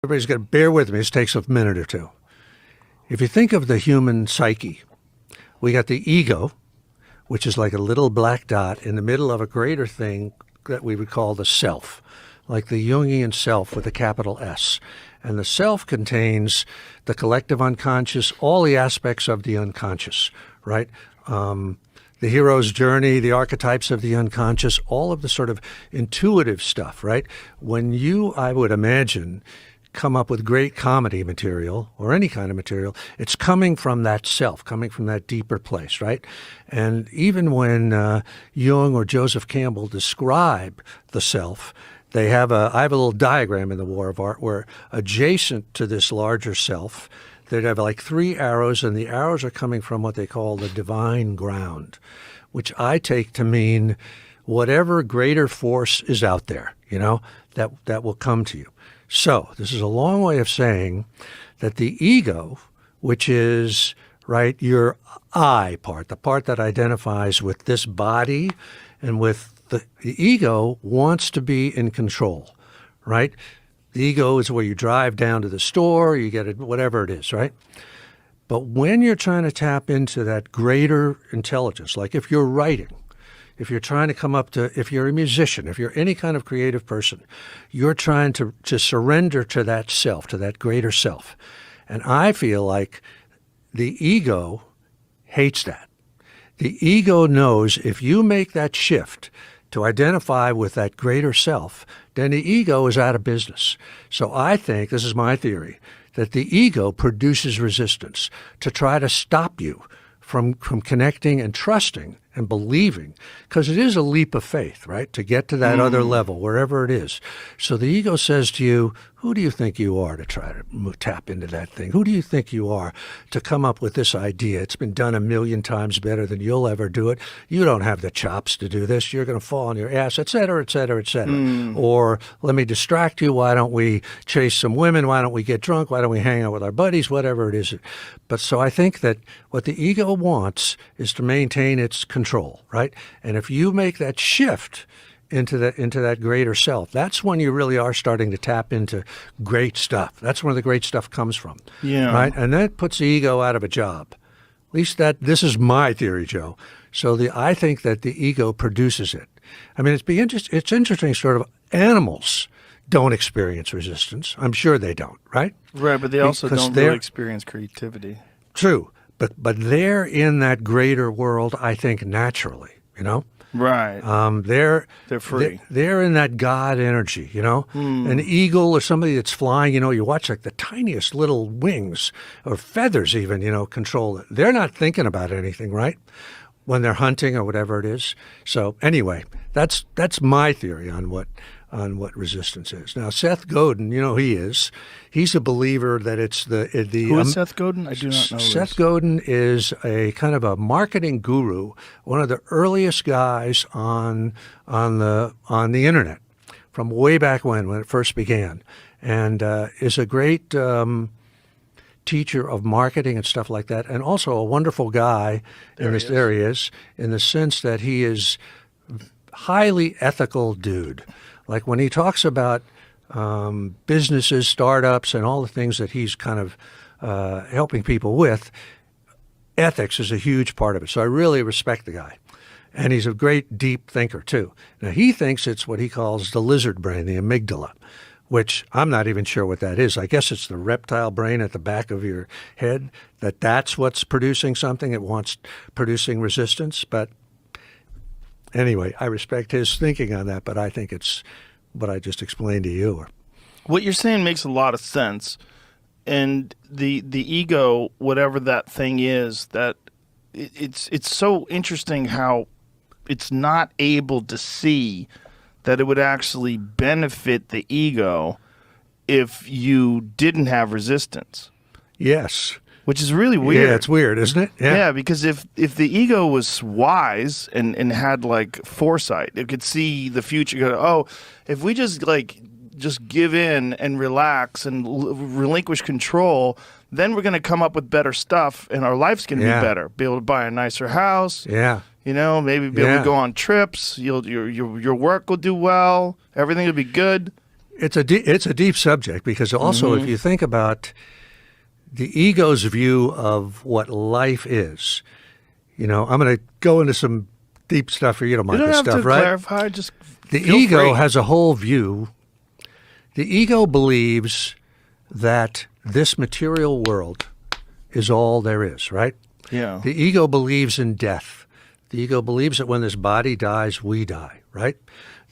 Everybody's got to bear with me. This takes a minute or two. If you think of the human psyche, we got the ego, which is like a little black dot in the middle of a greater thing that we would call the self, like the Jungian self with a capital S. And the self contains the collective unconscious, all the aspects of the unconscious, right? The hero's journey, the archetypes of the unconscious, all of the sort of intuitive stuff, right? When you, I would imagine, come up with great comedy material or any kind of material, it's coming from that self, coming from that deeper place, right? And even when Jung or Joseph Campbell describe the self, I have a little diagram in the War of Art where adjacent to this larger self, they'd have like 3 arrows, and the arrows are coming from what they call the divine ground, which I take to mean whatever greater force is out there, that will come to you. So this is a long way of saying that the ego, which is, right, your I part, the part that identifies with this body and with the ego, wants to be in control, right? The ego is where you drive down to the store, you get it, whatever it is, right? But when you're trying to tap into that greater intelligence, like if you're writing, if you're trying to come up to, if you're a musician, if you're any kind of creative person, you're trying to surrender to that self, to that greater self. And I feel like the ego hates that. The ego knows if you make that shift to identify with that greater self, then the ego is out of business. So I think, this is my theory, that the ego produces resistance to try to stop you from connecting and trusting and believing, because it is a leap of faith, right, to get to that other level, wherever it is. So the ego says to you, who do you think you are to try to tap into that thing? Who do you think you are to come up with this idea? It's been done 1,000,000 times better than you'll ever do it. You don't have the chops to do this. You're going to fall on your ass, et cetera, et cetera, et cetera. Or let me distract you. Why don't we chase some women? Why don't we get drunk? Why don't we hang out with our buddies? Whatever it is. But so I think that what the ego wants is to maintain its control, right? And if you make that shift into that greater self, that's when you really are starting to tap into great stuff. That's where the great stuff comes from. Yeah. Right? And that puts the ego out of a job. At least this is my theory, Joe. So I think that the ego produces it. I mean, it's interesting, sort of, animals don't experience resistance. I'm sure they don't, right? Right, but they also don't really experience creativity. True. But they're in that greater world, I think, naturally, Right. They're free. They're in that God energy, An eagle or somebody that's flying, you watch like the tiniest little wings or feathers even, control it. They're not thinking about anything, right? When they're hunting or whatever it is. So anyway, that's my theory on what resistance is. Now, Seth Godin, he's a believer that it's the Who is Seth Godin? I do not know. Seth Godin is a kind of a marketing guru, one of the earliest guys on the internet from way back when it first began, and is a great teacher of marketing and stuff like that, and also a wonderful guy. There he is, in the sense that he is highly ethical dude. Like when he talks about businesses, startups, and all the things that he's kind of helping people with, ethics is a huge part of it. So I really respect the guy. And he's a great deep thinker too. Now he thinks it's what he calls the lizard brain, the amygdala, which I'm not even sure what that is. I guess it's the reptile brain at the back of your head, that's what's producing something. It wants producing resistance. But anyway, I respect his thinking on that, but I think it's what I just explained to you. What you're saying makes a lot of sense. And the ego, whatever that thing is, that it's so interesting how it's not able to see that it would actually benefit the ego if you didn't have resistance. Yes. Which is really weird. Yeah, it's weird, isn't it? Yeah, because if the ego was wise and had like foresight, it could see the future. Go, if we just give in and relax and relinquish control, then we're going to come up with better stuff, and our life's going to be better. Be able to buy a nicer house. Yeah. Maybe be able to go on trips. Your work will do well. Everything will be good. it's a deep subject because also if you think about the ego's view of what life is, I'm going to go into some deep stuff for you don't mind You don't this have stuff, to right? clarify. Just The feel ego free. has a whole view. The ego believes that this material world is all there is, right? Yeah. The ego believes in death. The ego believes that when this body dies, we die, right?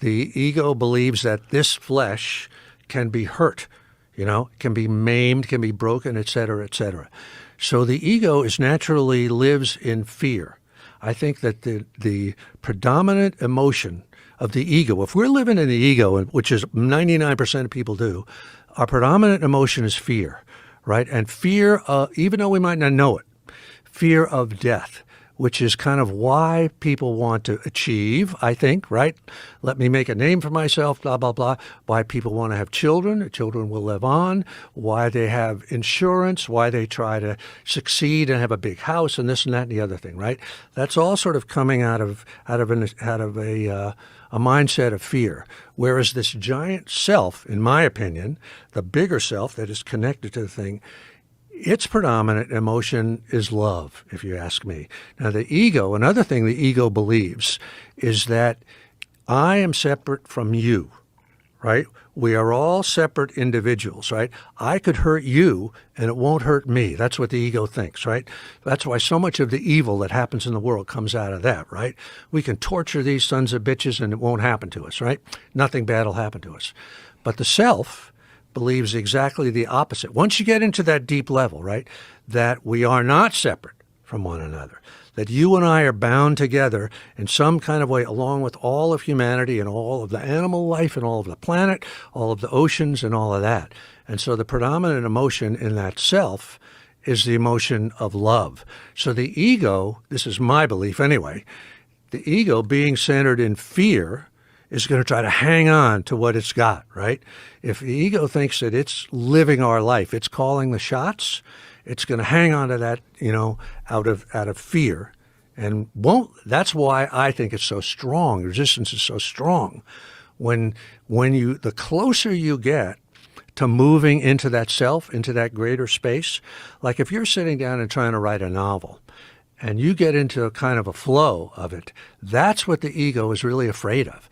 The ego believes that this flesh can be hurt, can be maimed, can be broken, et cetera, et cetera. So the ego is naturally lives in fear. I think that the predominant emotion of the ego, if we're living in the ego, which is 99% of people do, our predominant emotion is fear, right? And fear, even though we might not know it, fear of death, which is kind of why people want to achieve, I think, right? Let me make a name for myself, blah, blah, blah. Why people want to have children, the children will live on, why they have insurance, why they try to succeed and have a big house and this and that and the other thing, right? That's all sort of coming out of a mindset of fear. Whereas this giant self, in my opinion, the bigger self that is connected to the thing, its predominant emotion is love, if you ask me. Now, the ego, another thing the ego believes is that I am separate from you, right? We are all separate individuals, right? I could hurt you and it won't hurt me. That's what the ego thinks, right? That's why so much of the evil that happens in the world comes out of that, right? We can torture these sons of bitches and it won't happen to us, right? Nothing bad will happen to us. But the self believes exactly the opposite. Once you get into that deep level, right, that we are not separate from one another, that you and I are bound together in some kind of way along with all of humanity and all of the animal life and all of the planet, all of the oceans and all of that. And so the predominant emotion in that self is the emotion of love. So the ego, this is my belief anyway, the ego being centered in fear is going to try to hang on to what it's got, right? If the ego thinks that it's living our life, it's calling the shots, it's going to hang on to that, out of fear, and won't. That's why I think it's so strong. Resistance is so strong. When the closer you get to moving into that self, into that greater space, like if you're sitting down and trying to write a novel, and you get into a kind of a flow of it, that's what the ego is really afraid of.